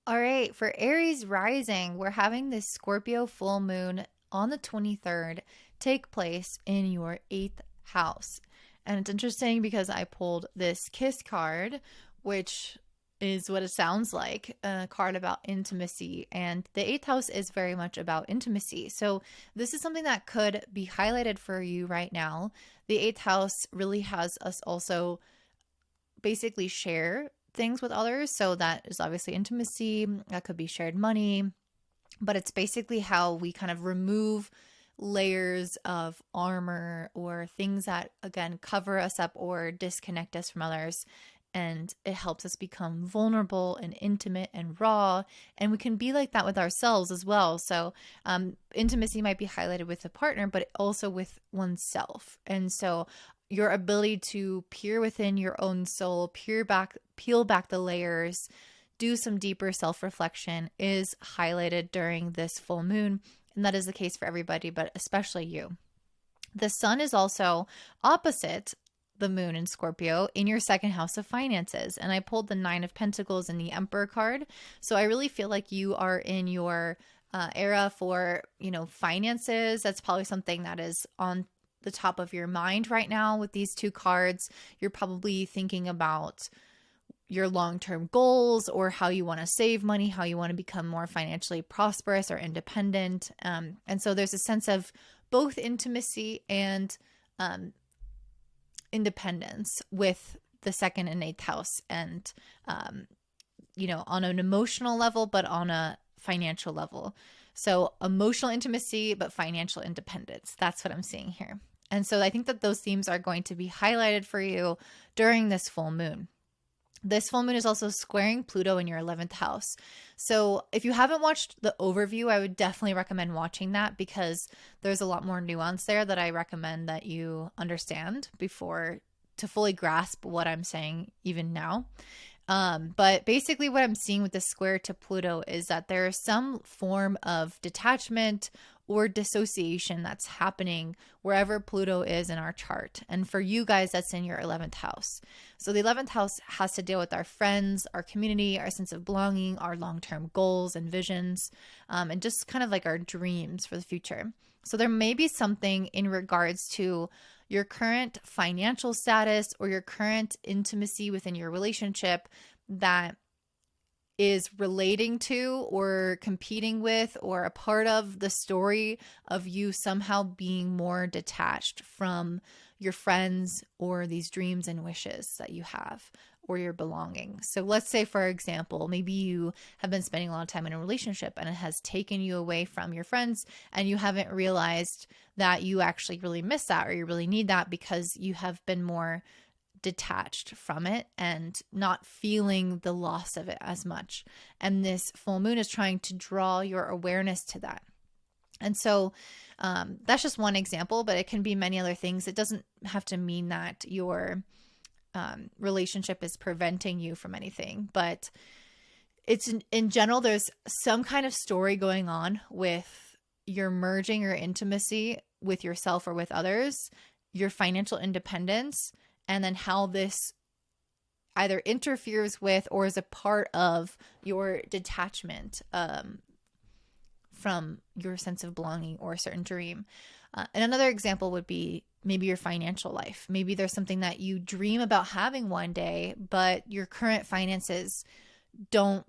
All right, for Aries rising, we're having this Scorpio full moon on the 23rd take place in your eighth house. And it's interesting because I pulled this kiss card, which is what it sounds like, a card about intimacy. And the eighth house is very much about intimacy. So this is something that could be highlighted for you right now. The eighth house really has us also basically share things with others. So that is obviously intimacy, that could be shared money, but it's basically how we kind of remove layers of armor or things that, again, cover us up or disconnect us from others. And it helps us become vulnerable and intimate and raw. And we can be like that with ourselves as well. So, intimacy might be highlighted with a partner, but also with oneself. And so, your ability to peer within your own soul, peel back the layers, do some deeper self reflection is highlighted during this full moon. And that is the case for everybody, but especially you. The sun is also opposite the moon in Scorpio in your second house of finances. And I pulled the Nine of Pentacles and the Emperor card. So I really feel like you are in your era for, finances. That's probably something that is on the top of your mind right now with these two cards. You're probably thinking about your long-term goals or how you want to save money, how you want to become more financially prosperous or independent. And so there's a sense of both intimacy and independence with the second and eighth house, and on an emotional level, but on a financial level. So emotional intimacy, but financial independence. That's what I'm seeing here. And so I think that those themes are going to be highlighted for you during this full moon. This full moon is also squaring Pluto in your 11th house. So if you haven't watched the overview, I would definitely recommend watching that because there's a lot more nuance there that I recommend that you understand before to fully grasp what I'm saying even now. But basically what I'm seeing with the square to Pluto is that there is some form of detachment or dissociation that's happening wherever Pluto is in our chart. And for you guys, that's in your 11th house. So the 11th house has to deal with our friends, our community, our sense of belonging, our long-term goals and visions, and just kind of like our dreams for the future. So there may be something in regards to your current financial status or your current intimacy within your relationship that is relating to or competing with or a part of the story of you somehow being more detached from your friends or these dreams and wishes that you have or your belonging. So let's say, for example, maybe you have been spending a lot of time in a relationship and it has taken you away from your friends and you haven't realized that you actually really miss that or you really need that because you have been more detached from it and not feeling the loss of it as much. And this full moon is trying to draw your awareness to that. And so that's just one example, but it can be many other things. It doesn't have to mean that your relationship is preventing you from anything, but it's in general, there's some kind of story going on with your merging your intimacy with yourself or with others, your financial independence, and then how this either interferes with or is a part of your detachment from your sense of belonging or a certain dream. And another example would be maybe your financial life. Maybe there's something that you dream about having one day, but your current finances don't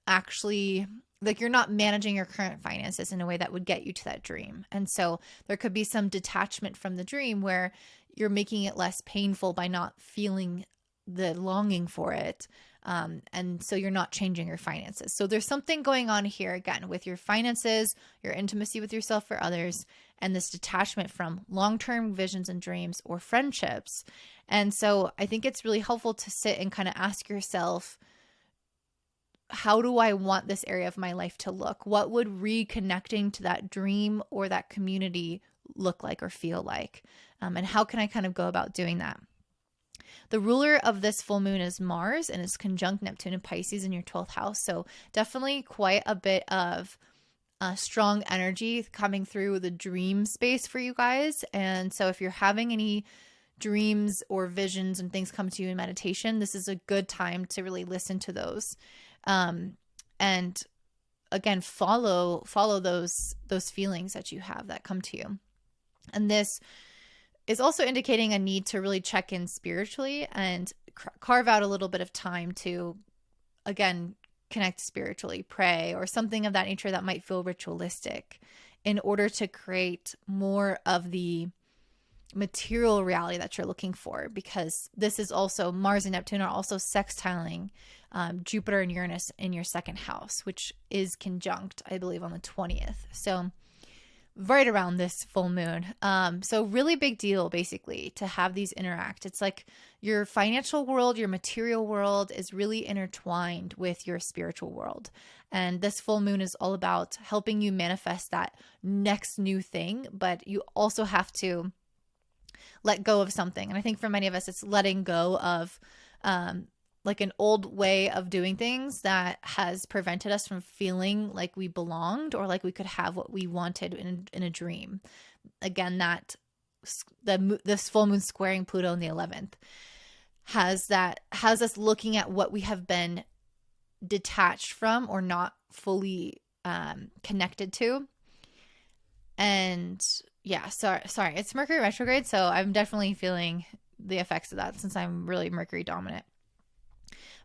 actually, like, you're not managing your current finances in a way that would get you to that dream. And so there could be some detachment from the dream where you're making it less painful by not feeling the longing for it. And so you're not changing your finances. So there's something going on here again with your finances, your intimacy with yourself or others, and this detachment from long-term visions and dreams or friendships. And so I think it's really helpful to sit and kind of ask yourself, how do I want this area of my life to look? What would reconnecting to that dream or that community look like or feel like? And how can I kind of go about doing that? The ruler of this full moon is Mars and is conjunct Neptune and Pisces in your 12th house. So definitely quite a bit of strong energy coming through the dream space for you guys. And so if you're having any dreams or visions and things come to you in meditation, this is a good time to really listen to those. And again, follow those feelings that you have that come to you. And this is also indicating a need to really check in spiritually and carve out a little bit of time to, again, connect spiritually, pray, or something of that nature that might feel ritualistic, in order to create more of the material reality that you're looking for. Because this is also, Mars and Neptune are also sextiling Jupiter and Uranus in your second house, which is conjunct, I believe, on the 20th. So right around this full moon. So really big deal, basically, to have these interact. It's like your financial world, your material world is really intertwined with your spiritual world. And this full moon is all about helping you manifest that next new thing, but you also have to let go of something. And I think for many of us, it's letting go of like an old way of doing things that has prevented us from feeling like we belonged or like we could have what we wanted in a dream. Again, that this full moon squaring Pluto in the 11th has us looking at what we have been detached from or not fully connected to. And yeah, sorry, it's Mercury retrograde, so I'm definitely feeling the effects of that since I'm really Mercury dominant.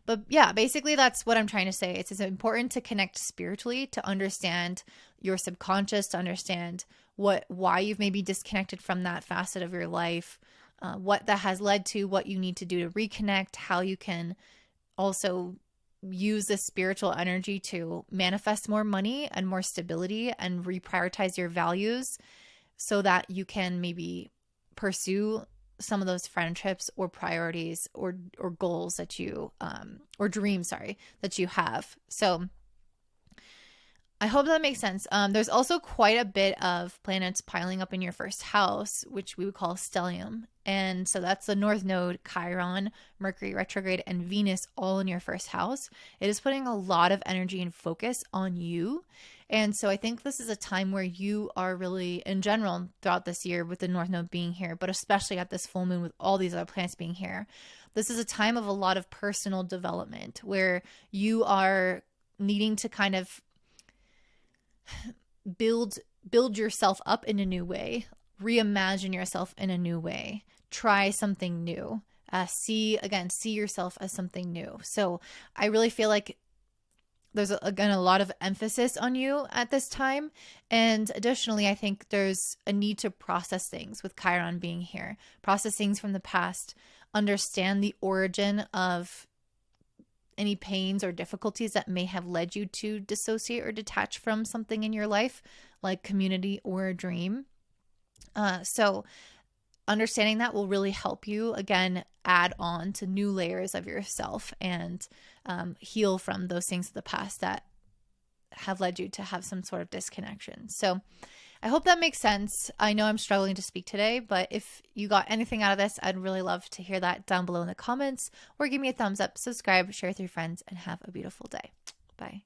But yeah, basically that's what I'm trying to say. It's important to connect spiritually, to understand your subconscious, to understand why you've maybe disconnected from that facet of your life, what that has led to, what you need to do to reconnect, how you can also use this spiritual energy to manifest more money and more stability and reprioritize your values so that you can maybe pursue some of those friendships or priorities or goals that you or dreams, that you have. So I hope that makes sense. There's also quite a bit of planets piling up in your first house, which we would call stellium. And so that's the North Node, Chiron, Mercury retrograde, and Venus all in your first house. It is putting a lot of energy and focus on you. And so I think this is a time where you are really, in general, throughout this year with the North Node being here, but especially at this full moon with all these other planets being here, this is a time of a lot of personal development where you are needing to kind of build yourself up in a new way, reimagine yourself in a new way, try something new, see yourself as something new. So I really feel like there's again a lot of emphasis on you at this time. And additionally, I think there's a need to process things with Chiron being here, process things from the past, understand the origin of any pains or difficulties that may have led you to dissociate or detach from something in your life, like community or a dream. So understanding that will really help you, again, add on to new layers of yourself and heal from those things of the past that have led you to have some sort of disconnection. So I hope that makes sense. I know I'm struggling to speak today, but if you got anything out of this, I'd really love to hear that down below in the comments, or give me a thumbs up, subscribe, share with your friends, and have a beautiful day. Bye.